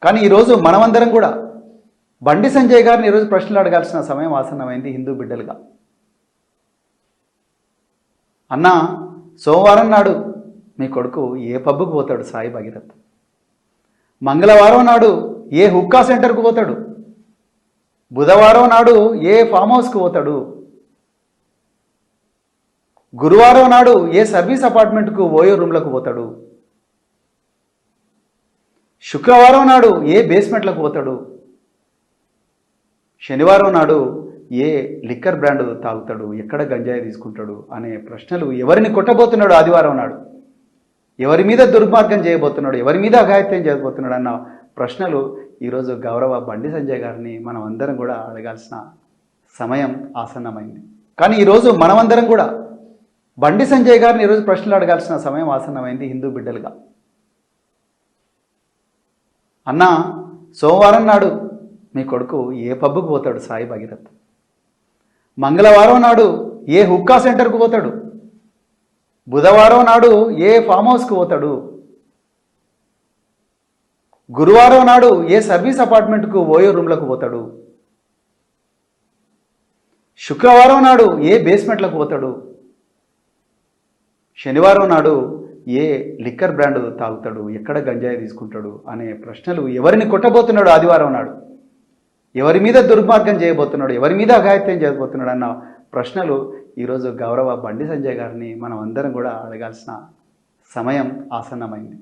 కానీ ఈరోజు మనమందరం కూడా బండి సంజయ్ గారిని ఈరోజు ప్రశ్నలు అడగాల్సిన సమయం ఆసన్నమైంది. హిందూ బిడ్డలుగా అన్నా, సోమవారం నాడు మీ కొడుకు ఏ పబ్బుకు పోతాడు సాయి భగీరథ్? మంగళవారం నాడు ఏ హుక్కా సెంటర్కు పోతాడు? బుధవారం నాడు ఏ ఫామ్ హౌస్కు పోతాడు? గురువారం నాడు ఏ సర్వీస్ అపార్ట్మెంట్కు ఓయో రూమ్లకు పోతాడు? శుక్రవారం నాడు ఏ బేస్మెంట్లకు పోతాడు? శనివారం నాడు ఏ లిక్కర్ బ్రాండ్ తాగుతాడు? ఎక్కడ గంజాయి తీసుకుంటాడు? అనే ప్రశ్నలు ఎవరిని కొట్టబోతున్నాడు ఆదివారం నాడు? ఎవరి మీద దుర్మార్గం చేయబోతున్నాడు? ఎవరి మీద అఘాయిత్యం చేయబోతున్నాడు అన్న ప్రశ్నలు ఈరోజు గౌరవ బండి సంజయ్ గారిని మనం అందరం కూడా అడగాల్సిన సమయం ఆసన్నమైంది. కానీ ఈరోజు మనమందరం కూడా బండి సంజయ్ గారిని ఈరోజు ప్రశ్నలు అడగాల్సిన సమయం ఆసన్నమైంది. హిందూ బిడ్డలుగా అన్నా, సోమవారం నాడు మీ కొడుకు ఏ పబ్బుకు పోతాడు సాయి భగీరథ్? మంగళవారం నాడు ఏ హుక్కా సెంటర్కు పోతాడు? బుధవారం నాడు ఏ ఫామ్ హౌస్కు పోతాడు? గురువారం నాడు ఏ సర్వీస్ అపార్ట్మెంట్కు ఓయో రూమ్లకు పోతాడు? శుక్రవారం నాడు ఏ బేస్మెంట్లకు పోతాడు? శనివారం నాడు ఏ లిక్కర్ బ్రాండ్ తాగుతాడు? ఎక్కడ గంజాయి తీసుకుంటాడు? అనే ప్రశ్నలు ఎవరిని కొట్టబోతున్నాడు ఆదివారం నాడు? ఎవరి మీద దుర్మార్గం చేయబోతున్నాడు? ఎవరి మీద అఘాయిత్యం చేయబోతున్నాడు అన్న ప్రశ్నలు ఈరోజు గౌరవ బండి సంజయ్ గారిని మనం అందరం కూడా అడగాల్సిన సమయం ఆసన్నమైంది.